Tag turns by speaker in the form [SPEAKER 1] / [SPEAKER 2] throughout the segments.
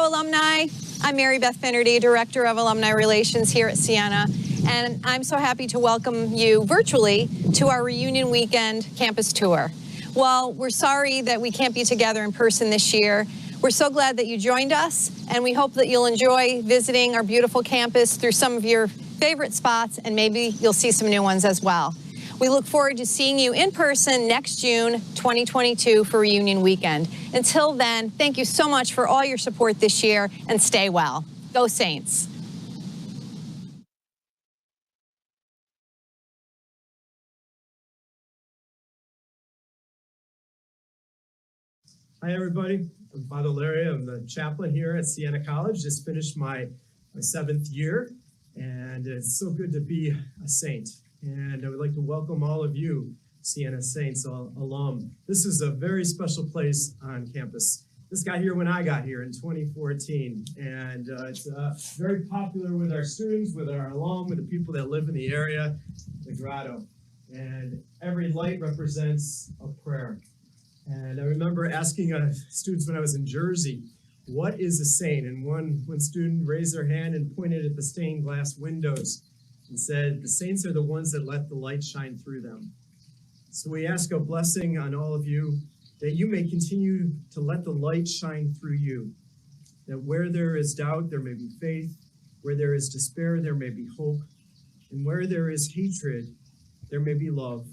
[SPEAKER 1] alumni. I'm Mary Beth Finnerty, Director of Alumni Relations here at Siena, and I'm so happy to welcome you virtually to our reunion weekend campus tour. While we're sorry that we can't be together in person this year, we're so glad that you joined us, and we hope that you'll enjoy visiting our beautiful campus through some of your favorite spots, and maybe you'll see some new ones as well. We look forward to seeing you in person next June 2022 for reunion weekend. Until then, thank you so much for all your support this year, and stay well. Go Saints.
[SPEAKER 2] Hi, everybody. I'm Father Larry. I'm the chaplain here at Siena College. Just finished my 7th year, and it's so good to be a saint. And I would like to welcome all of you, Siena Saints alum. This is a very special place on campus. This got here when I got here in 2014, and it's very popular with our students, with our alum, with the people that live in the area, the grotto. And every light represents a prayer. And I remember asking students when I was in Jersey, what is a saint? And one student raised their hand and pointed at the stained glass windows and said, the saints are the ones that let the light shine through them. So we ask a blessing on all of you, that you may continue to let the light shine through you, that where there is doubt, there may be faith, where there is despair, there may be hope, and where there is hatred, there may be love,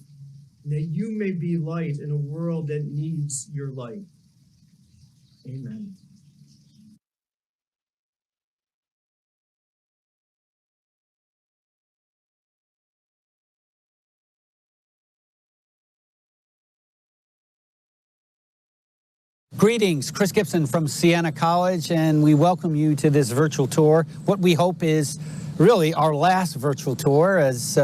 [SPEAKER 2] and that you may be light in a world that needs your light. Amen.
[SPEAKER 3] Greetings, Chris Gibson from Siena College, and we welcome you to this virtual tour. What we hope is really our last virtual tour as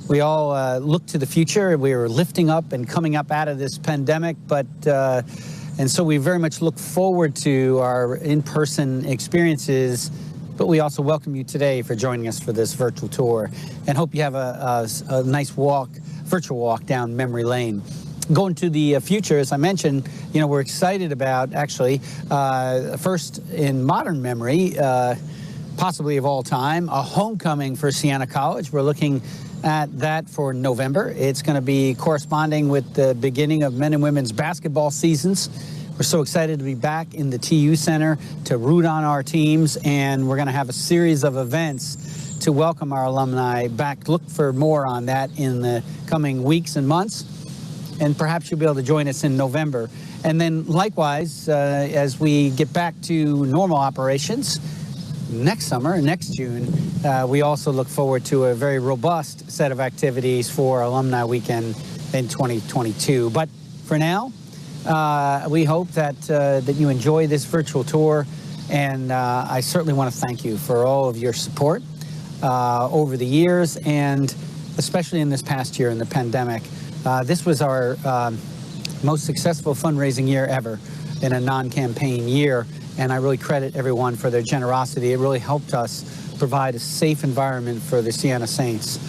[SPEAKER 3] we all look to the future. We are lifting up and coming up out of this pandemic, and so we very much look forward to our in-person experiences, but we also welcome you today for joining us for this virtual tour, and hope you have a nice virtual walk down memory lane. Going to the future, as I mentioned, we're excited about, actually, first in modern memory, possibly of all time, a homecoming for Siena College. We're looking at that for November. It's going to be corresponding with the beginning of men and women's basketball seasons. We're so excited to be back in the TU Center to root on our teams, and we're going to have a series of events to welcome our alumni back. Look for more on that in the coming weeks and months. And perhaps you'll be able to join us in November. And then likewise, as we get back to normal operations next summer, next June, we also look forward to a very robust set of activities for Alumni Weekend in 2022. But for now, we hope that you enjoy this virtual tour, and I certainly want to thank you for all of your support over the years, and especially in this past year in the pandemic. This was our most successful fundraising year ever in a non-campaign year, and I really credit everyone for their generosity. It really helped us provide a safe environment for the Siena Saints.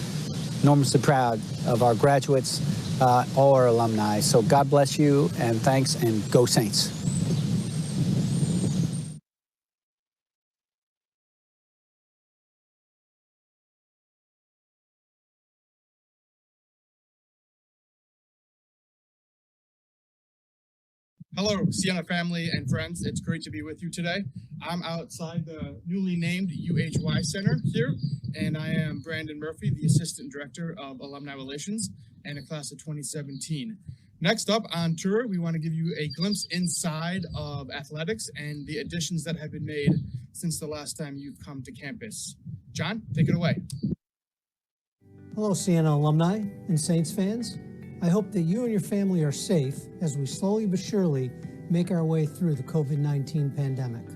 [SPEAKER 3] Enormously proud of our graduates, all our alumni. So God bless you, and thanks, and go Saints.
[SPEAKER 4] Hello, Siena family and friends. It's great to be with you today. I'm outside the newly named UHY Center here, and I am Brandon Murphy, the Assistant Director of Alumni Relations and a class of 2017. Next up on tour, we want to give you a glimpse inside of athletics and the additions that have been made since the last time you've come to campus. John, take it away.
[SPEAKER 5] Hello, Siena alumni and Saints fans. I hope that you and your family are safe as we slowly but surely make our way through the COVID-19 pandemic.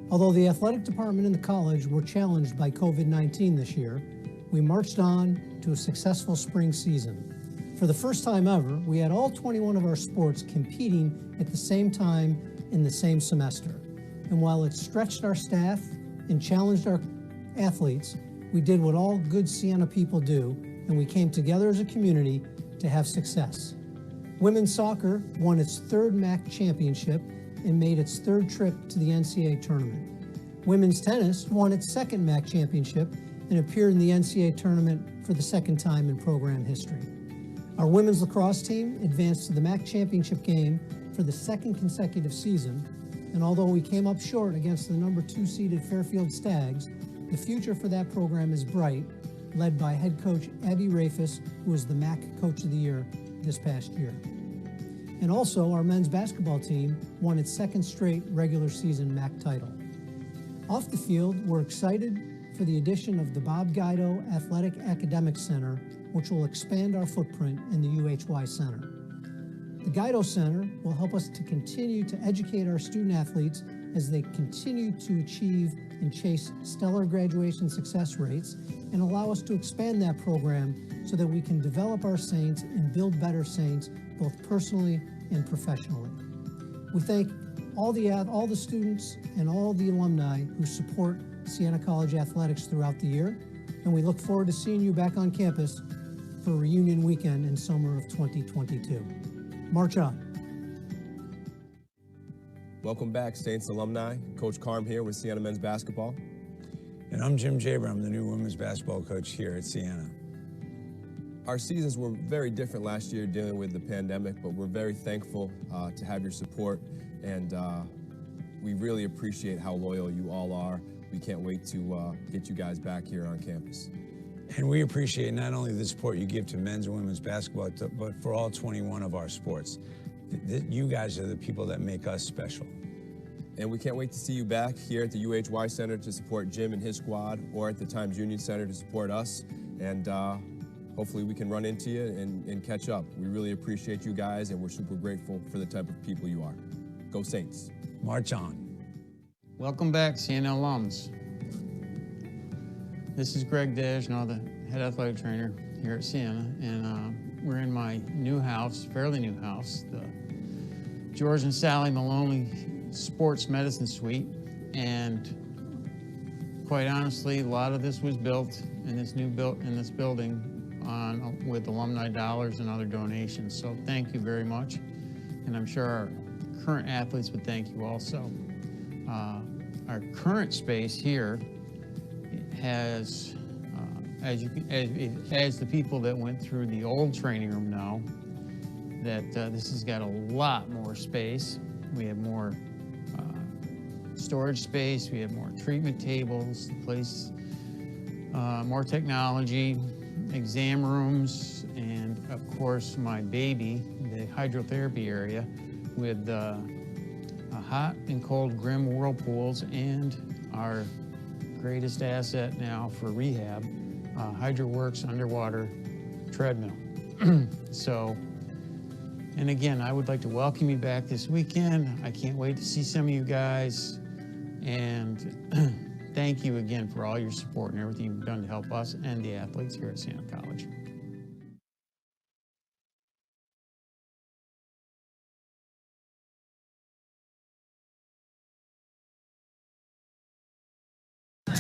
[SPEAKER 5] Although the athletic department and the college were challenged by COVID-19 this year, we marched on to a successful spring season. For the first time ever, we had all 21 of our sports competing at the same time in the same semester. And while it stretched our staff and challenged our athletes, we did what all good Siena people do, and we came together as a community to have success. Women's soccer won its 3rd MAC championship and made its third trip to the NCAA tournament. Women's tennis won its second MAC championship and appeared in the NCAA tournament for the second time in program history. Our women's lacrosse team advanced to the MAC championship game for the second consecutive season, and although we came up short against the number 2 seeded Fairfield Stags, the future for that program is bright, led by head coach Abby Rafus, who was the MAC Coach of the Year this past year. And also, our men's basketball team won its second straight regular season MAC title. Off the field, we're excited for the addition of the Bob Guido Athletic Academic Center, which will expand our footprint in the UHY Center. The Guido Center will help us to continue to educate our student athletes as they continue to achieve and chase stellar graduation success rates, and allow us to expand that program so that we can develop our Saints and build better Saints both personally and professionally. We thank all the students and all the alumni who support Siena College athletics throughout the year, and we look forward to seeing you back on campus for reunion weekend in summer of 2022. March on.
[SPEAKER 6] Welcome back, Saints alumni. Coach Carm here with Siena men's basketball.
[SPEAKER 7] And I'm Jim Jaber. I'm the new women's basketball coach here at Siena.
[SPEAKER 6] Our seasons were very different last year dealing with the pandemic, but we're very thankful to have your support, and we really appreciate how loyal you all are. We can't wait to get you guys back here on campus.
[SPEAKER 7] And we appreciate not only the support you give to men's and women's basketball, but for all 21 of our sports. You guys are the people that make us special.
[SPEAKER 6] And we can't wait to see you back here at the UHY Center to support Jim and his squad, or at the Times Union Center to support us. And hopefully we can run into you and catch up. We really appreciate you guys, and we're super grateful for the type of people you are. Go Saints.
[SPEAKER 7] March on.
[SPEAKER 8] Welcome back, Siena alums. This is Greg Dejno, the head athletic trainer here at Siena, and we're in my new house, fairly new house, the George and Sally Maloney Sports Medicine Suite. And quite honestly, a lot of this was built in this building with alumni dollars and other donations. So thank you very much. And I'm sure our current athletes would thank you also. Our current space here has, as the people that went through the old training room know, that this has got a lot more space. We have more storage space, we have more treatment tables, the place, more technology, exam rooms, and of course my baby, the hydrotherapy area with hot and cold Grim whirlpools, and our greatest asset now for rehab, HydroWorks underwater treadmill. So, and again, I would like to welcome you back this weekend. I can't wait to see some of you guys, and thank you again for all your support and everything you've done to help us and the athletes here at Siena College.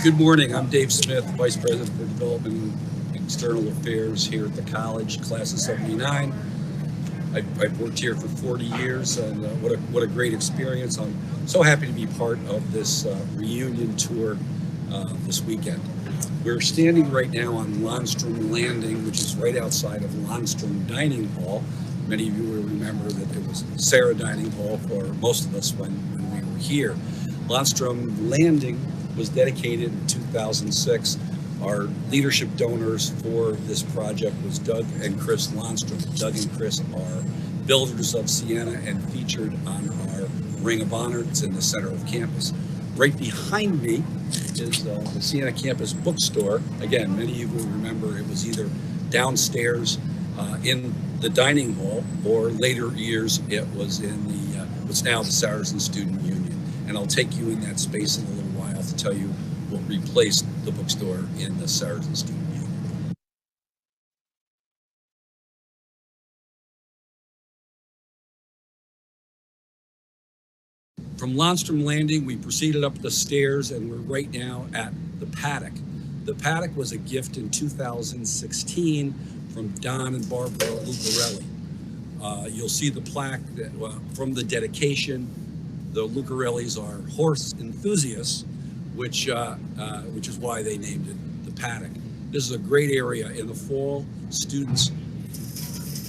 [SPEAKER 9] Good morning. I'm Dave Smith, Vice President for Development and External Affairs here at the college, class of '79. I've worked here for 40 years, and what a great experience. I'm so happy to be part of this reunion tour this weekend. We're standing right now on Landstrom Landing, which is right outside of Landstrom Dining Hall. Many of you will remember that it was Sarah Dining Hall for most of us when we were here. Landstrom Landing was dedicated in 2006. Our leadership donors for this project was Doug and Chris Landstrom. Doug and Chris are builders of Siena and featured on our Ring of Honor. It's in the center of campus. Right behind me is the Siena Campus Bookstore. Again, many of you will remember it was either downstairs in the dining hall, or later years it was in the what's now the Saracen Student Union. And I'll take you in that space in a little while to tell you what replaced the bookstore in the Saracen Student Union. From Landstrom Landing, we proceeded up the stairs, and we're right now at the Paddock. The Paddock was a gift in 2016 from Don and Barbara Lucarelli. You'll see the plaque that, from the dedication. The Lucarellis are horse enthusiasts, which is why they named it the Paddock. This is a great area. In the fall, students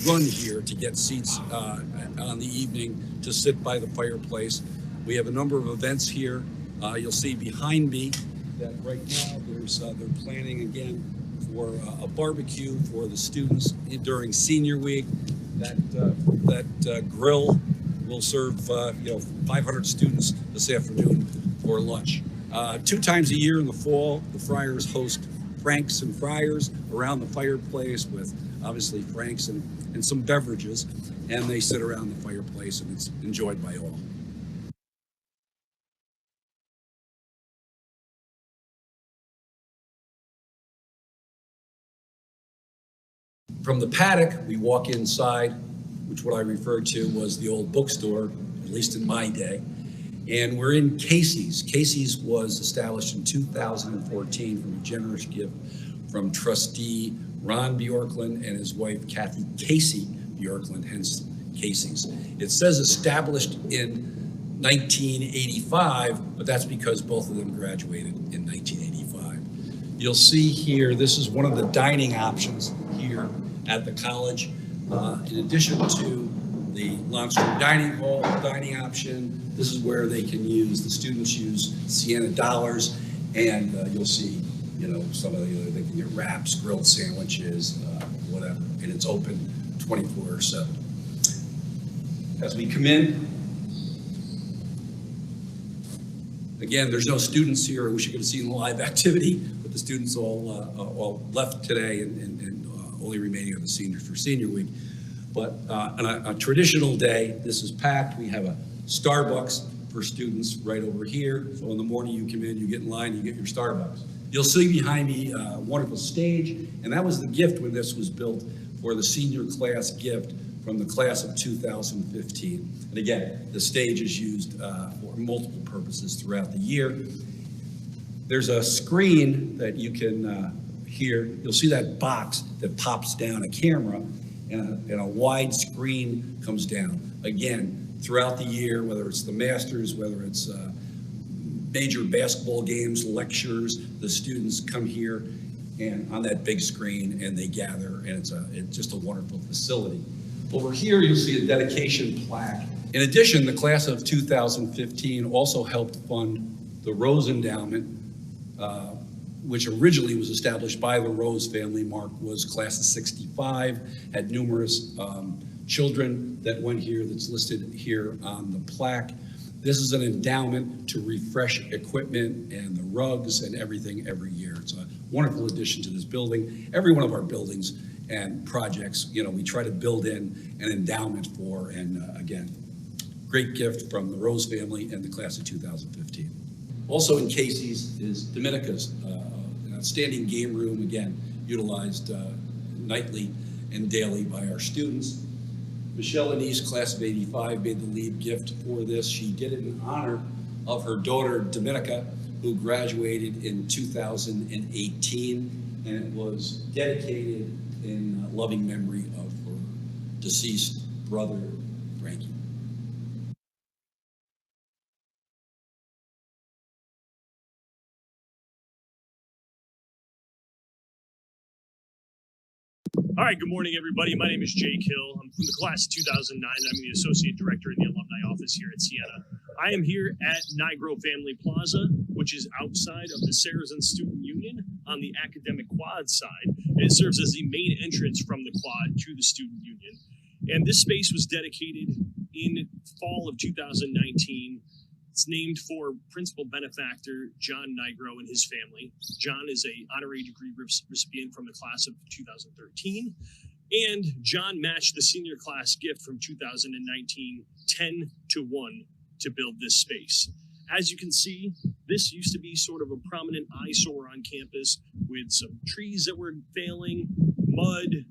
[SPEAKER 9] run here to get seats on the evening to sit by the fireplace. We have a number of events here. You'll see behind me that right now they're planning again for a barbecue for the students during senior week. That grill will serve 500 students this afternoon for lunch. 2 times a year in the fall, the Friars host Franks and Friars around the fireplace with obviously Franks and some beverages, and they sit around the fireplace and it's enjoyed by all. From the Paddock, we walk inside, which what I referred to was the old bookstore, at least in my day. And we're in Casey's. Casey's was established in 2014 from a generous gift from trustee Ron Bjorklund and his wife, Kathy Casey Bjorklund, hence Casey's. It says established in 1985, but that's because both of them graduated in 1985. You'll see here, this is one of the dining options here at the college. In addition to the Lonstrom dining hall dining option, this is where the students use Siena dollars, and you'll see, some of they can get wraps, grilled sandwiches, whatever, and it's open 24/7. As we come in, again, there's no students here. I wish you could have seen the live activity, but the students all left today and only remaining are the seniors for senior week. But on a traditional day, this is packed. We have a Starbucks for students right over here. So in the morning you come in, you get in line, you get your Starbucks. You'll see behind me a wonderful stage, and that was the gift when this was built for the senior class gift from the class of 2015. And again, the stage is used for multiple purposes throughout the year. There's a screen that you can hear. You'll see that box that pops down, a camera, and a wide screen comes down. Again, throughout the year, whether it's the Masters, whether it's major basketball games, lectures, the students come here and on that big screen and they gather, and it's just a wonderful facility. Over here, you'll see a dedication plaque. In addition, the class of 2015 also helped fund the Rose Endowment, which originally was established by the Rose family. Mark was class of 65, had numerous children that went here, that's listed here on the plaque. This is an endowment to refresh equipment and the rugs and everything every year. It's a wonderful addition to this building. Every one of our buildings and projects, we try to build in an endowment for, and again, great gift from the Rose family and the class of 2015. Also in Casey's is Dominica's, an outstanding game room, again, utilized nightly and daily by our students. Michelle Anise, class of 85, made the lead gift for this. She did it in honor of her daughter, Dominica, who graduated in 2018, and it was dedicated in loving memory of her deceased brother, Frankie.
[SPEAKER 10] All right, good morning, everybody. My name is Jake Hill. I'm from the class of 2009. I'm the Associate Director in the Alumni Office here at Siena. I am here at Nigro Family Plaza, which is outside of the Saracen Student Union on the academic quad side. It serves as the main entrance from the quad to the Student Union. And this space was dedicated in fall of 2019. It's named for principal benefactor John Nigro and his family. John is an honorary degree recipient from the class of 2013. And John matched the senior class gift from 2019 10-1 to build this space. As you can see, this used to be sort of a prominent eyesore on campus with some trees that were failing, mud,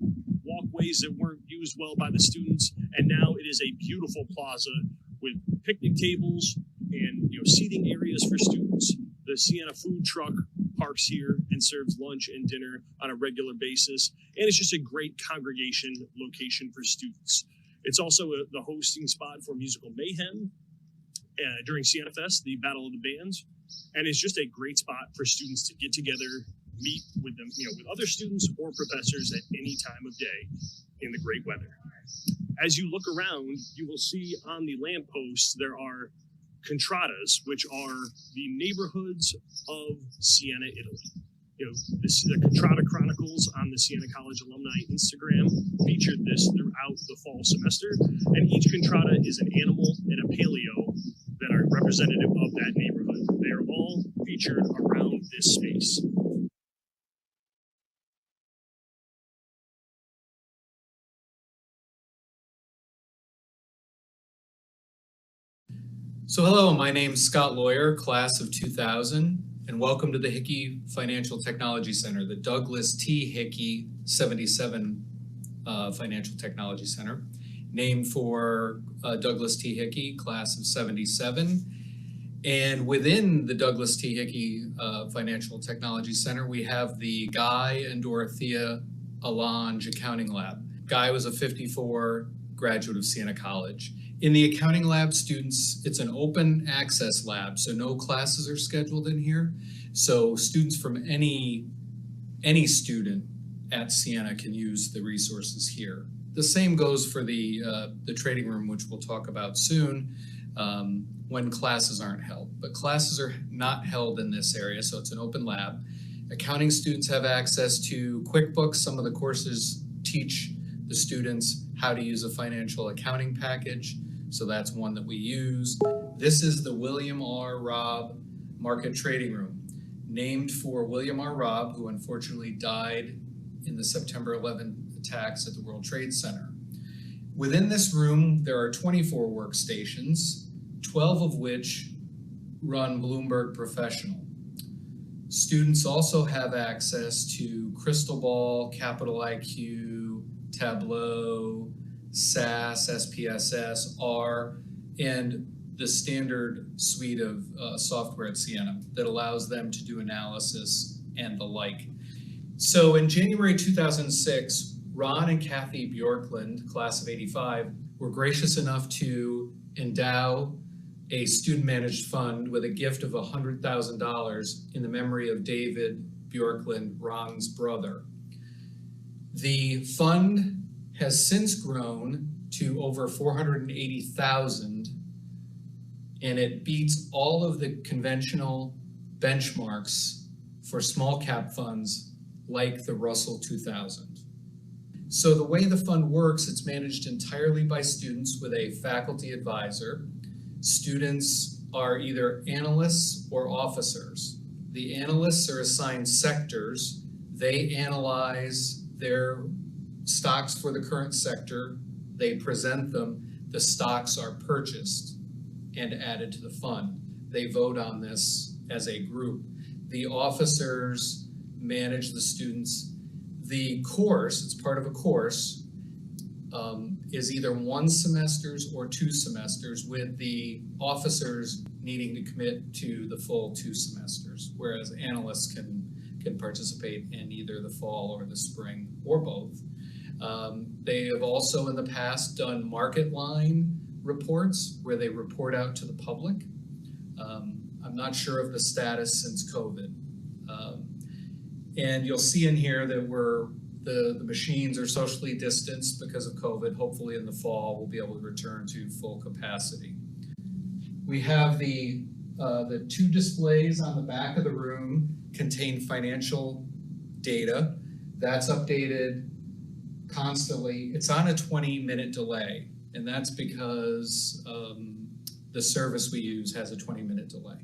[SPEAKER 10] walkways that weren't used well by the students. And now it is a beautiful plaza with picnic tables and seating areas for students. The Siena food truck parks here and serves lunch and dinner on a regular basis. And it's just a great congregation location for students. It's also the hosting spot for Musical Mayhem. during Siena Fest, the Battle of the Bands, and it's just a great spot for students to get together, meet with them, with other students or professors at any time of day in the great weather. As you look around, you will see on the lampposts there are contradas, which are the neighborhoods of Siena, Italy. The Contrada Chronicles on the Siena College Alumni Instagram featured this throughout the fall semester, and each contrada is an animal and a paleo that are representative of that neighborhood. They are all featured around this space.
[SPEAKER 11] So hello, my name is Scott Lawyer, class of 2000, and welcome to the Hickey Financial Technology Center, the Douglas T. Hickey 77 Financial Technology Center, named for Douglas T. Hickey, class of 77. And within the Douglas T. Hickey Financial Technology Center, we have the Guy and Dorothea Allange Accounting Lab. Guy was a 54 graduate of Siena College. In the accounting lab, students, it's an open access lab, so no classes are scheduled in here. So students from any student at Siena can use the resources here. The same goes for the trading room, which we'll talk about soon, when classes aren't held. But classes are not held in this area, so it's an open lab. Accounting students have access to QuickBooks. Some of the courses teach the students how to use a financial accounting package. So that's one that we use. This is the William R. Robb Market Trading Room, named for William R. Robb, who unfortunately died in the September 11 attacks at the World Trade Center. Within this room, there are 24 workstations, 12 of which run Bloomberg Professional. Students also have access to Crystal Ball, Capital IQ, Tableau, SAS, SPSS, R, and the standard suite of software at Siena that allows them to do analysis and the like. So in January 2006, Ron and Kathy Bjorklund, class of 85, were gracious enough to endow a student-managed fund with a gift of $100,000 in the memory of David Bjorklund, Ron's brother. The fund has since grown to over 480,000, and it beats all of the conventional benchmarks for small cap funds like the Russell 2000. So the way the fund works, it's managed entirely by students with a faculty advisor. Students are either analysts or officers. The analysts are assigned sectors. They analyze their stocks for the current sector, they present them, the stocks are purchased and added to the fund. They vote on this as a group. The officers manage the students. The course, it's part of a course, is either 1 semesters or 2 semesters, with the officers needing to commit to the full 2 semesters, whereas analysts can participate in either the fall or the spring or both. They have also in the past done market line reports where they report out to the public. I'm not sure of the status since COVID. And you'll see in here that the machines are socially distanced because of COVID. Hopefully in the fall, we'll be able to return to full capacity. We have the 2 displays on the back of the room contain financial data. That's updated constantly. It's on a 20-minute delay, and that's because the service we use has a 20-minute delay.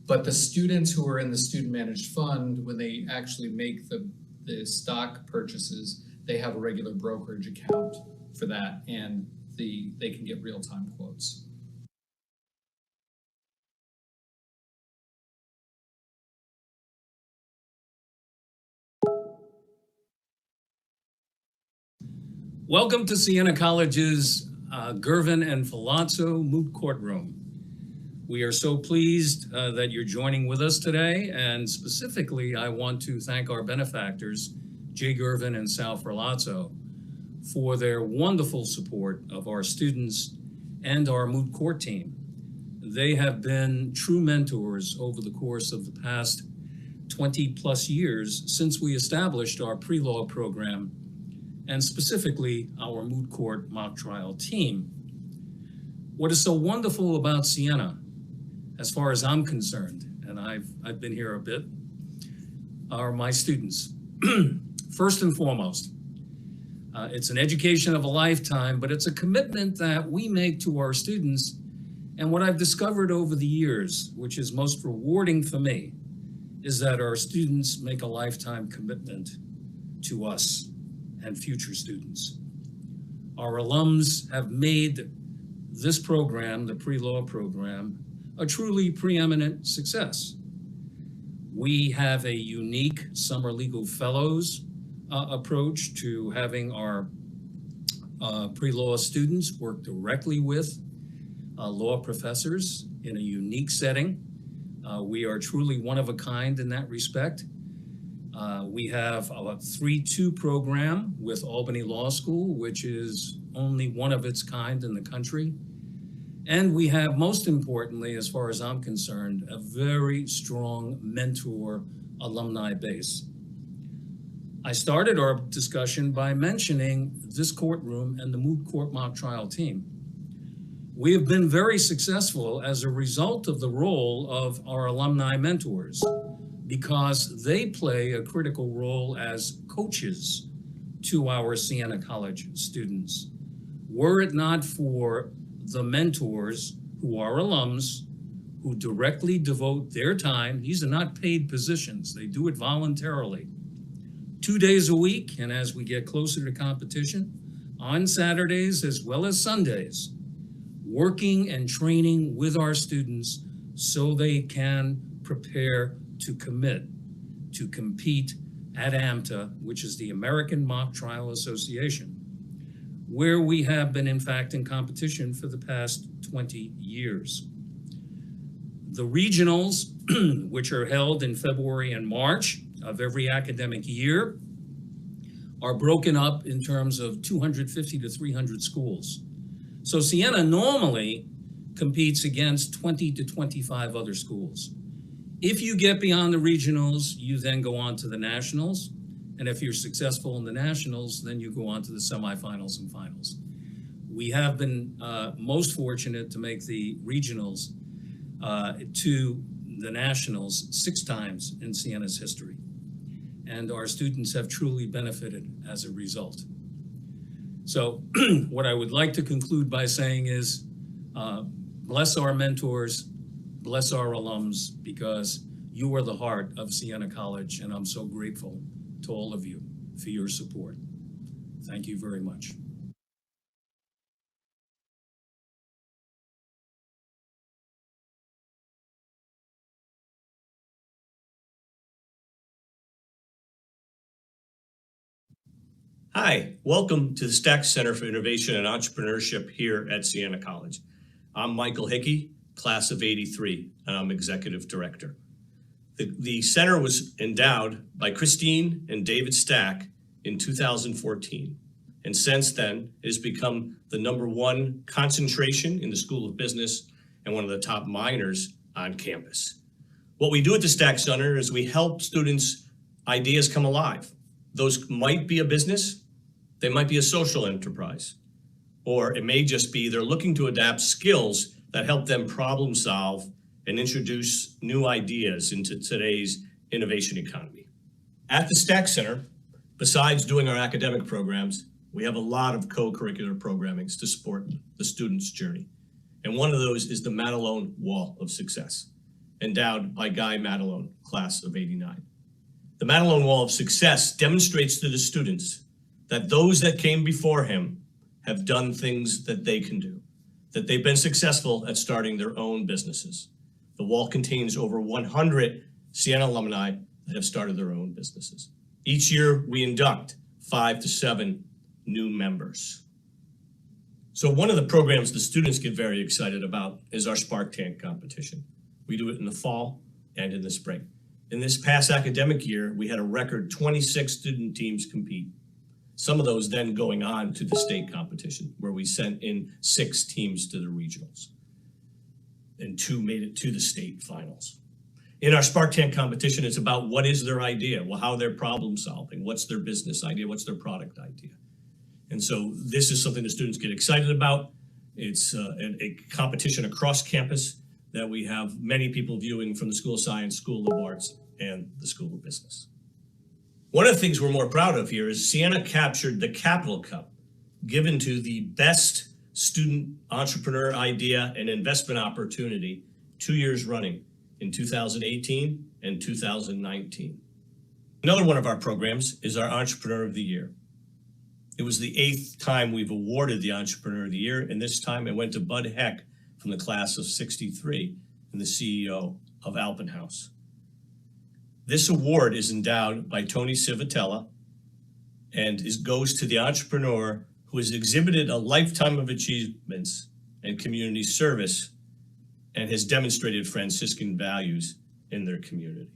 [SPEAKER 11] But the students who are in the student-managed fund, when they actually make the stock purchases, they have a regular brokerage account for that, and they can get real-time quotes.
[SPEAKER 9] Welcome to Siena College's Gervin and Filazzo Moot Court Room. We are so pleased that you're joining with us today, and specifically I want to thank our benefactors, Jay Gervin and Sal Filazzo, for their wonderful support of our students and our moot court team. They have been true mentors over the course of the past 20 plus years since we established our pre-law program, and specifically our moot court mock trial team. What is so wonderful about Siena, as far as I'm concerned, and I've been here a bit, are my students. First and foremost, it's an education of a lifetime, but it's a commitment that we make to our students. And what I've discovered over the years, which is most rewarding for me, is that our students make a lifetime commitment to us and future students. Our alums have made this program, the pre-law program, a truly preeminent success. We have a unique summer legal fellows approach to having our pre-law students work directly with law professors in a unique setting. We are truly one of a kind in that respect. We have a 3-2 program with Albany Law School, which is only one of its kind in the country. And we have, most importantly, as far as I'm concerned, a very strong mentor alumni base. I started our discussion by mentioning this courtroom and the moot court mock trial team. We have been very successful as a result of the role of our alumni mentors, because they play a critical role as coaches to our Siena College students. Were it not for the mentors who are alums, who directly devote their time, these are not paid positions, they do it voluntarily, 2 days a week, and as we get closer to competition, on Saturdays as well as Sundays, working and training with our students so they can prepare to commit, to compete at AMTA, which is the American Mock Trial Association, where we have been in fact in competition for the past 20 years. The regionals, which are held in February and March of every academic year, are broken up in terms of 250 to 300 schools. So Siena normally competes against 20 to 25 other schools. If you get beyond the regionals, you then go on to the nationals. And if you're successful in the nationals, then you go on to the semifinals and finals. We have been most fortunate to make the regionals to the nationals 6 times in Siena's history. And our students have truly benefited as a result. So what I would like to conclude by saying is, bless our mentors, bless our alums, because you are the heart of Siena College, and I'm so grateful to all of you for your support. Thank you very much.
[SPEAKER 12] Hi, welcome to the Stack Center for Innovation and Entrepreneurship here at Siena College. I'm Michael Hickey, class of '83, and I'm Executive Director. The center was endowed by Christine and David Stack in 2014, and since then it has become the #1 concentration in the School of Business and one of the top minors on campus. What we do at the Stack Center is we help students' ideas come alive. Those might be a business, they might be a social enterprise, or it may just be they're looking to adapt skills that help them problem solve and introduce new ideas into today's innovation economy. At the Stack Center, besides doing our academic programs, we have a lot of co-curricular programmings to support the student's journey. And one of those is the Madelone Wall of Success, endowed by Guy Madelone, class of '89. The Madelone Wall of Success demonstrates to the students that those that came before him have done things that they can do, that they've been successful at starting their own businesses. The wall contains over 100 Siena alumni that have started their own businesses. Each year, we induct 5 to 7 new members. So one of the programs the students get very excited about is our Spark Tank competition. We do it in the fall and in the spring. In this past academic year, we had a record 26 student teams compete. Some of those then going on to the state competition, where we sent in 6 teams to the regionals. and 2 made it to the state finals. In our Spark Tank competition, it's about what is their idea, well, how they're problem solving, what's their business idea, what's their product idea. And so this is something the students get excited about. It's a competition across campus that we have many people viewing from the School of Science, School of Arts, and the School of Business. One of the things we're more proud of here is Siena captured the Capital Cup, given to the best student entrepreneur idea and investment opportunity 2 years running in 2018 and 2019. Another one of our programs is our Entrepreneur of the Year. It was the 8th time we've awarded the Entrepreneur of the Year, and this time it went to Bud Heck from the class of '63 and the CEO of Alpenhaus. This award is endowed by Tony Civitella and goes to the entrepreneur who has exhibited a lifetime of achievements and community service and has demonstrated Franciscan values in their community.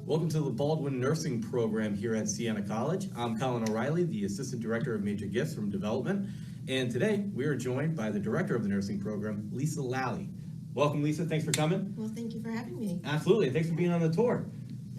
[SPEAKER 13] Welcome to the Baldwin Nursing Program here at Siena College. I'm Colin O'Reilly, the Assistant Director of Major Gifts from Development. And today we are joined by the Director of the Nursing Program, Lisa Lally. Welcome, Lisa. Thanks for coming.
[SPEAKER 14] Well, thank you for having me.
[SPEAKER 13] Absolutely. Thanks for being on the tour.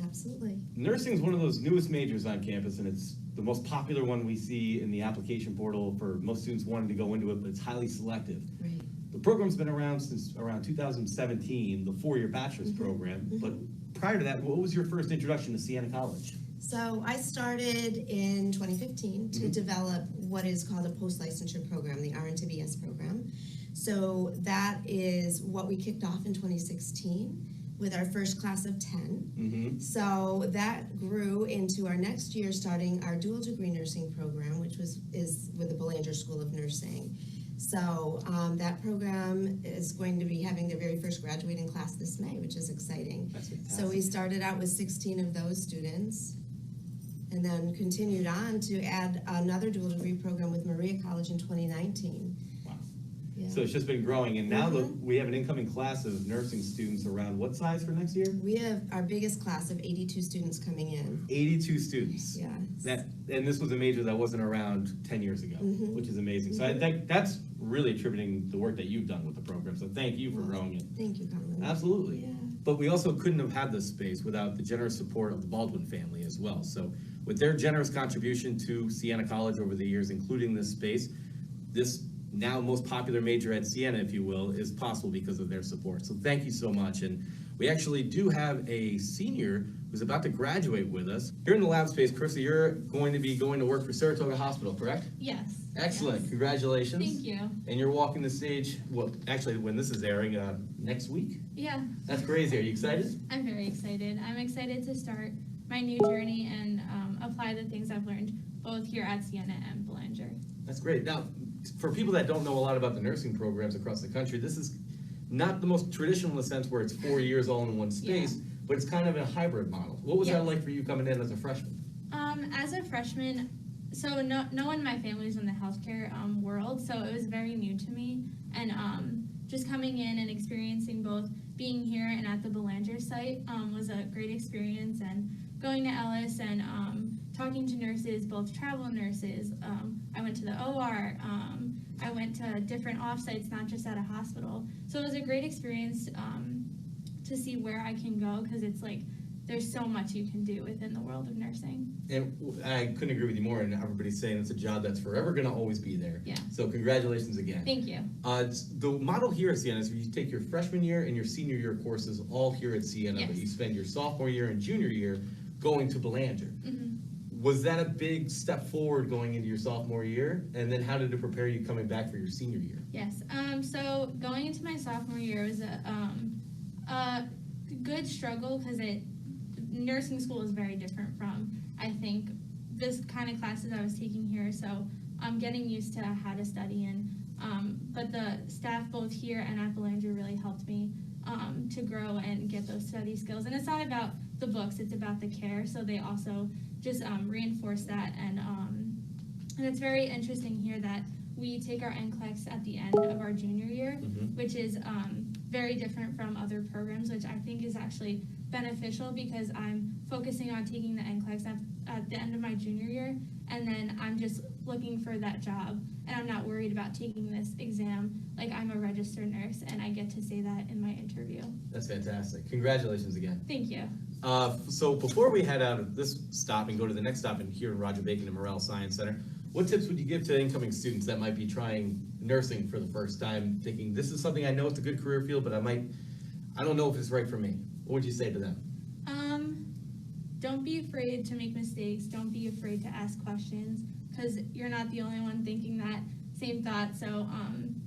[SPEAKER 14] Absolutely.
[SPEAKER 13] Nursing is one of those newest majors on campus, and it's the most popular one we see in the application portal for most students wanting to go into it, but it's highly selective.
[SPEAKER 14] Right.
[SPEAKER 13] The program's been around since around 2017, the 4-year bachelor's program. But prior to that, what was your first introduction to Siena College?
[SPEAKER 14] So I started in 2015 to develop what is called a post-licensure program, the RN to BS program. So that is what we kicked off in 2016 with our first class of 10. So that grew into our next year starting our dual degree nursing program, which is with the Belanger School of Nursing. So that program is going to be having their very first graduating class this May, which is exciting.
[SPEAKER 13] That's fantastic.
[SPEAKER 14] So we started out with 16 of those students and then continued on to add another dual degree program with Maria College in 2019.
[SPEAKER 13] Wow.
[SPEAKER 14] Yeah.
[SPEAKER 13] So it's just been growing, and now we have an incoming class of nursing students around what size for next year?
[SPEAKER 14] We have our biggest class of 82 students coming in.
[SPEAKER 13] 82 students.
[SPEAKER 14] Yeah.
[SPEAKER 13] And this was a major that wasn't around 10 years ago, which is amazing. So I think that's really attributing the work that you've done with the program. So thank you for growing it.
[SPEAKER 14] Thank you, Colin.
[SPEAKER 13] Absolutely.
[SPEAKER 14] Yeah.
[SPEAKER 13] But we also couldn't have had this space without the generous support of the Baldwin family as well. So with their generous contribution to Siena College over the years, including this space, this now most popular major at Siena, if you will, is possible because of their support. So thank you so much. And we actually do have a senior who's about to graduate with us. Here in the lab space, Carissa, you're going to be going to work for Saratoga Hospital, correct?
[SPEAKER 15] Yes.
[SPEAKER 13] Excellent.
[SPEAKER 15] Yes.
[SPEAKER 13] Congratulations.
[SPEAKER 15] Thank you.
[SPEAKER 13] And you're walking the stage, well, actually, when this is airing, next week?
[SPEAKER 15] Yeah.
[SPEAKER 13] That's crazy. Are you excited?
[SPEAKER 15] I'm very excited. I'm excited to start my new journey and apply the things I've learned both here at Siena and Belanger.
[SPEAKER 13] That's great. Now, for people that don't know a lot about the nursing programs across the country, this is not the most traditional in the sense where it's 4 years all in one space, but it's kind of a hybrid model. What was that like for you coming in as a freshman?
[SPEAKER 15] As a freshman, so no one in my family is in the healthcare world, so it was very new to me. And just coming in and experiencing both being here and at the Belanger site was a great experience, and going to Ellis and talking to nurses, both travel nurses. I went to the OR. I went to different offsites, not just at a hospital. So it was a great experience to see where I can go, because it's like there's so much you can do within the world of nursing.
[SPEAKER 13] And I couldn't agree with you more, and everybody's saying it's a job that's forever going to always be there.
[SPEAKER 15] Yeah.
[SPEAKER 13] So congratulations again.
[SPEAKER 15] Thank you.
[SPEAKER 13] The model here at Siena is you take your freshman year and your senior year courses all here at Siena, but you spend your sophomore year and junior year going to Belanger. Was that a big step forward going into your sophomore year? And then how did it prepare you coming back for your senior year?
[SPEAKER 15] Yes. So going into my sophomore year was a good struggle, because nursing school is very different from, I think, this kind of classes I was taking here. So I'm getting used to how to study, and but the staff both here and at Belanger really helped me to grow and get those study skills. And it's not about the books, it's about the care. So they also just reinforce that, and it's very interesting here that we take our NCLEX at the end of our junior year, which is very different from other programs, which I think is actually beneficial because I'm focusing on taking the NCLEX at the end of my junior year, and then I'm just looking for that job, and I'm not worried about taking this exam like I'm a registered nurse, and I get to say that in my interview.
[SPEAKER 13] That's fantastic. Congratulations again.
[SPEAKER 15] Thank you.
[SPEAKER 13] So before we head out of this stop and go to the next stop in here in Roger Bacon and Morrell Science Center, what tips would you give to incoming students that might be trying nursing for the first time, thinking this is something I know it's a good career field, but I don't know if it's right for me? What would you say to them?
[SPEAKER 15] Don't be afraid to make mistakes. Don't be afraid to ask questions, because you're not the only one thinking that same thought. So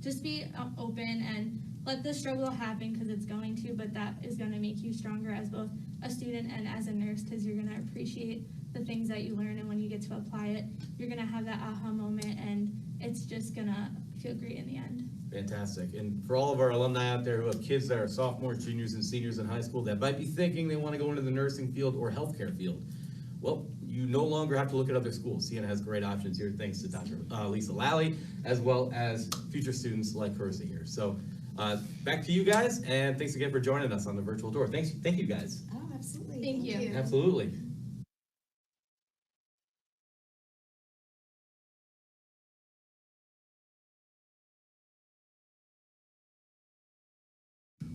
[SPEAKER 15] just be open and let the struggle happen, because it's going to, but that is going to make you stronger as both a student and as a nurse, because you're going to appreciate the things that you learn, and when you get to apply it, you're going to have that aha moment, and it's just going to feel great in the end.
[SPEAKER 13] Fantastic. And for all of our alumni out there who have kids that are sophomores, juniors, and seniors in high school that might be thinking they want to go into the nursing field or healthcare field, well, you no longer have to look at other schools. Siena has great options here, thanks to Dr. Lisa Lally, as well as future students like Carissa here. So back to you guys, and thanks again for joining us on the virtual tour. Thank you guys.
[SPEAKER 14] Oh, absolutely.
[SPEAKER 15] Thank you.
[SPEAKER 13] Absolutely.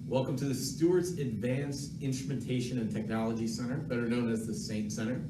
[SPEAKER 13] Welcome to the Stewart's Advanced Instrumentation and Technology Center, better known as the Saint Center.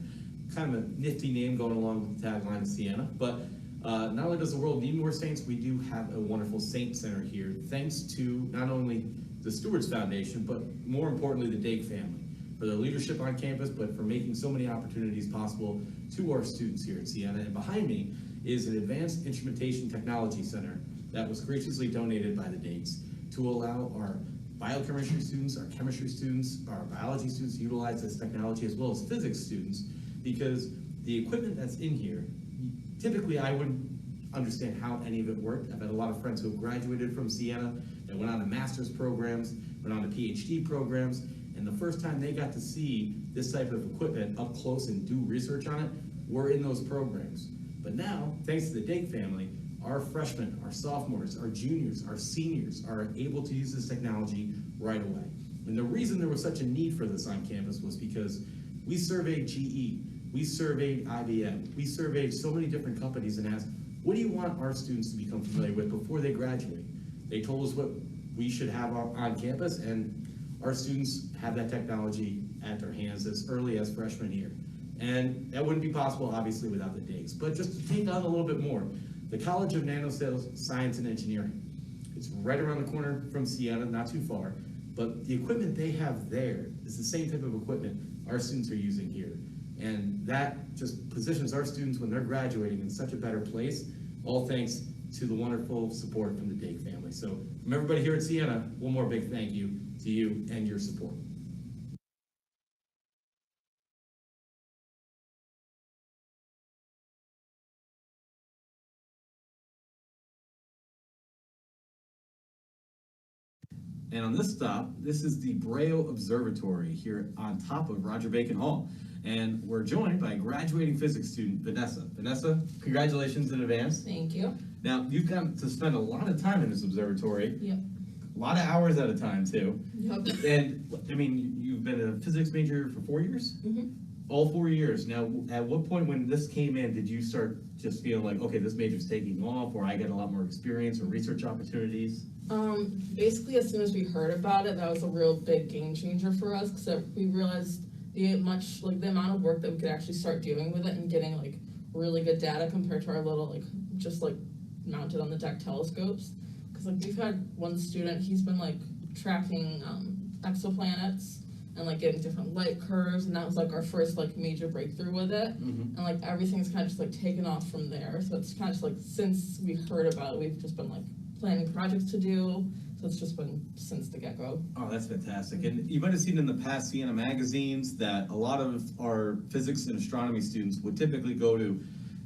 [SPEAKER 13] Kind of a nifty name going along with the tagline of Siena, but not only does the world need more saints, we do have a wonderful Saint Center here, thanks to not only the Stewart's Foundation, but more importantly, the Dake family, for their leadership on campus, but for making so many opportunities possible to our students here at Siena. And behind me is an Advanced Instrumentation Technology Center that was graciously donated by the Dakes to allow our biochemistry students, our chemistry students, our biology students utilize this technology, as well as physics students, because the equipment that's in here, typically I wouldn't understand how any of it worked. I've had a lot of friends who have graduated from Siena that went on to master's programs, went on to PhD programs, and the first time they got to see this type of equipment up close and do research on it were in those programs. But now, thanks to the Dake family, our freshmen, our sophomores, our juniors, our seniors are able to use this technology right away. And the reason there was such a need for this on campus was because we surveyed GE, we surveyed IBM, we surveyed so many different companies and asked, what do you want our students to become familiar with before they graduate? They told us what we should have on campus, and our students have that technology at their hands as early as freshman year. And that wouldn't be possible, obviously, without the Dakes. But just to take on a little bit more, the College of Nanoscience and Engineering. It's right around the corner from Siena, not too far, but the equipment they have there is the same type of equipment our students are using here. And that just positions our students when they're graduating in such a better place, all thanks to the wonderful support from the Dake family. So from everybody here at Siena, one more big thank you to you and your support. And on this stop, this is the Braille Observatory here on top of Roger Bacon Hall. And we're joined by graduating physics student, Vanessa. Vanessa, congratulations in advance.
[SPEAKER 16] Thank you.
[SPEAKER 13] Now, you've gotten to spend a lot of time in this observatory.
[SPEAKER 16] Yep.
[SPEAKER 13] A lot of hours at a time, too.
[SPEAKER 16] Yep.
[SPEAKER 13] And, I mean, you've been a physics major for 4 years?
[SPEAKER 16] Mm-hmm.
[SPEAKER 13] All 4 years. Now, at what point when this came in, did you start just feeling like, okay, this major's taking off, or I get a lot more experience or research opportunities?
[SPEAKER 16] Basically, as soon as we heard about it, that was a real big game changer for us, because we realized the amount of work that we could actually start doing with it and getting like really good data compared to our little just mounted on the deck telescopes. Because we've had one student, he's been tracking exoplanets and getting different light curves, and that was our first major breakthrough with it.
[SPEAKER 13] Mm-hmm.
[SPEAKER 16] And everything's kind of just taken off from there. So it's kind of just since we heard about it, we've just been planning projects to do. So it's just been since the get-go.
[SPEAKER 13] Oh, that's fantastic. And you might have seen in the past Siena magazines that a lot of our physics and astronomy students would typically go to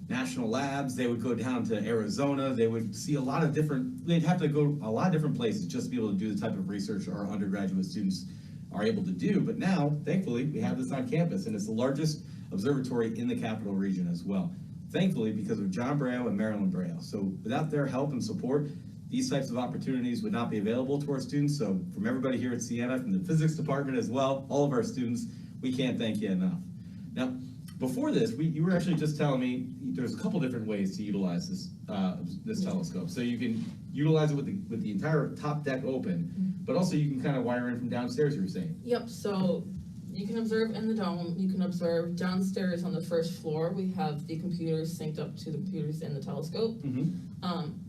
[SPEAKER 13] national labs. They would go down to Arizona. They would see a lot of different, they'd have to go a lot of different places just to be able to do the type of research our undergraduate students are able to do. But now, thankfully, we have this on campus, and it's the largest observatory in the capital region as well. Thankfully, because of John Braille and Marilyn Braille. So without their help and support, these types of opportunities would not be available to our students. So from everybody here at Siena, from the physics department as well, all of our students, we can't thank you enough. Now, before this, you were actually just telling me there's a couple different ways to utilize this telescope. So you can utilize it with the entire top deck open, but also you can kind of wire in from downstairs, you were saying.
[SPEAKER 16] Yep, so you can observe in the dome, you can observe downstairs on the first floor. We have the computers synced up to the computers in the telescope.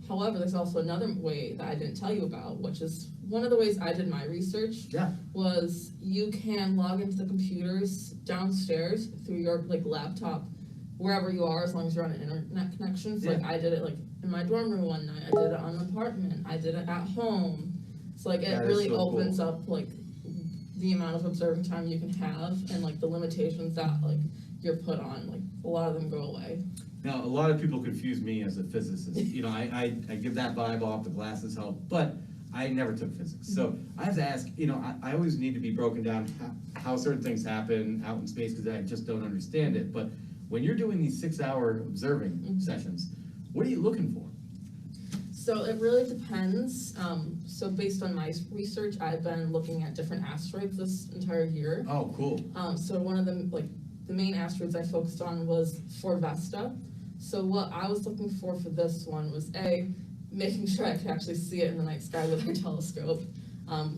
[SPEAKER 16] However, there's also another way that I didn't tell you about, which is one of the ways I did my research. Was you can log into the computers downstairs through your laptop, wherever you are, as long as you're on an internet connection. So I did it in my dorm room one night, I did it on an apartment, I did it at home. So it really opens up the amount of observing time you can have, and the limitations that you're put on, a lot of them go away.
[SPEAKER 13] Now, a lot of people confuse me as a physicist. I give that vibe off, the glasses help, but I never took physics. So I have to ask, I always need to be broken down how certain things happen out in space, because I just don't understand it. But when you're doing these 6-hour observing sessions, what are you looking for?
[SPEAKER 16] So it really depends. So based on my research, I've been looking at different asteroids this entire year.
[SPEAKER 13] Oh, cool.
[SPEAKER 16] So one of them, the main asteroids I focused on was for Vesta. So what I was looking for this one was making sure I could actually see it in the night sky with our telescope.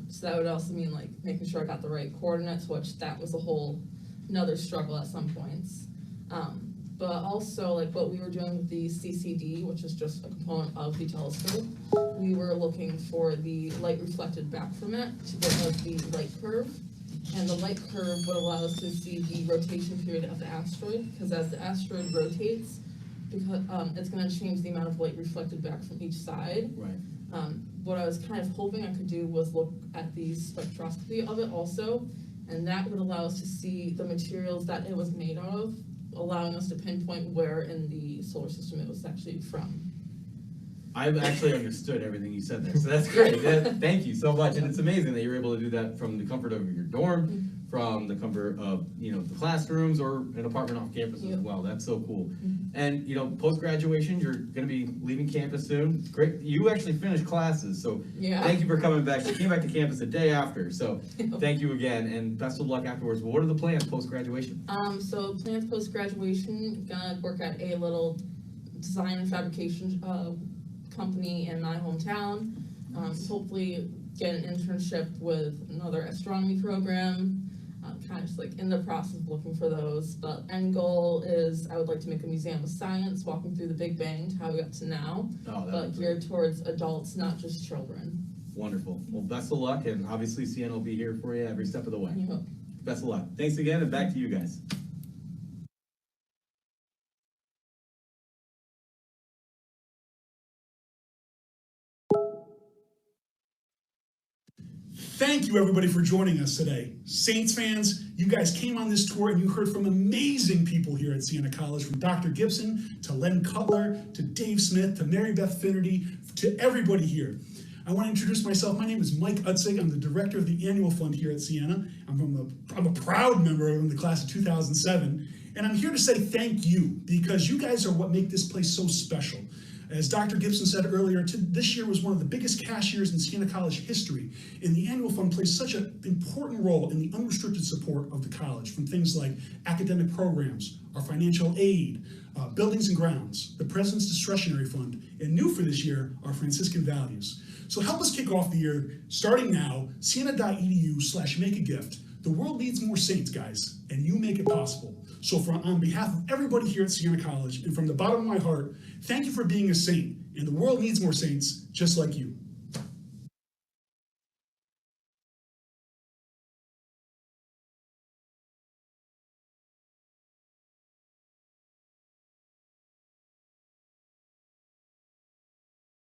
[SPEAKER 16] So that would also mean making sure I got the right coordinates, which that was a whole another struggle at some points. But also what we were doing with the CCD, which is just a component of the telescope, we were looking for the light reflected back from it to get the light curve. And the light curve would allow us to see the rotation period of the asteroid, because as the asteroid rotates, it's going to change the amount of light reflected back from each side.
[SPEAKER 13] Right.
[SPEAKER 16] What I was kind of hoping I could do was look at the spectroscopy of it also, and that would allow us to see the materials that it was made of, allowing us to pinpoint where in the solar system it was actually from.
[SPEAKER 13] I've actually understood everything you said there, so that's great. Thank you so much. And it's amazing that you're able to do that from the comfort of your dorm, from the comfort of the classrooms or an apartment off campus as well. That's so cool. And post-graduation, you're going to be leaving campus soon. Great. You actually finished classes, so thank you for coming back. You came back to campus the day after, so thank you again, and best of luck afterwards. But what are the plans post-graduation?
[SPEAKER 16] So plans post-graduation, gonna work at a little design and fabrication company in my hometown. Hopefully get an internship with another astronomy program. Kind of just in the process of looking for those, but end goal is I would like to make a museum of science, walking through the Big Bang to how we got to now, but geared towards adults, not just children.
[SPEAKER 13] Wonderful. Well, best of luck, and obviously Siena will be here for you every step of the way. Best of luck. Thanks again, and back to you guys.
[SPEAKER 17] Thank you, everybody, for joining us today. Saints fans, you guys came on this tour and you heard from amazing people here at Siena College, from Dr. Gibson to Len Cutler to Dave Smith to Mary Beth Finnerty, to everybody here. I want to introduce myself. My name is Mike Utzig. I'm the director of the annual fund here at Siena. I'm a proud member of the class of 2007, and I'm here to say thank you, because you guys are what make this place so special. As Dr. Gibson said earlier, this year was one of the biggest cash years in Siena College history, and the annual fund plays such an important role in the unrestricted support of the college, from things like academic programs, our financial aid, buildings and grounds, the President's Discretionary Fund, and new for this year, our Franciscan values. So help us kick off the year, starting now, siena.edu/make-a-gift. The world needs more saints, guys, and you make it possible. So on behalf of everybody here at Siena College, and from the bottom of my heart, thank you for being a saint, and the world needs more saints just like you.